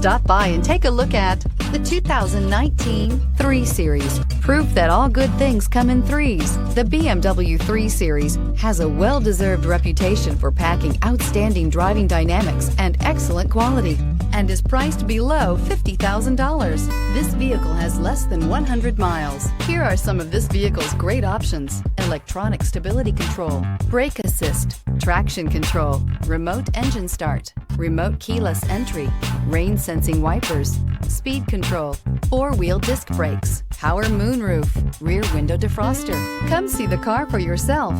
Stop by and take a look at the 2019 3 Series. Proof that all good things come in threes. The BMW 3 Series has a well-deserved reputation for packing outstanding driving dynamics and excellent quality, and is priced below $50,000. This vehicle has less than 100 miles. Here are some of this vehicle's great options: electronic stability control, brake assist, traction control, remote engine start, remote keyless entry, rain sensing wipers, speed control, 4-wheel disc brakes, power moonroof, rear window defroster. Come see the car for yourself.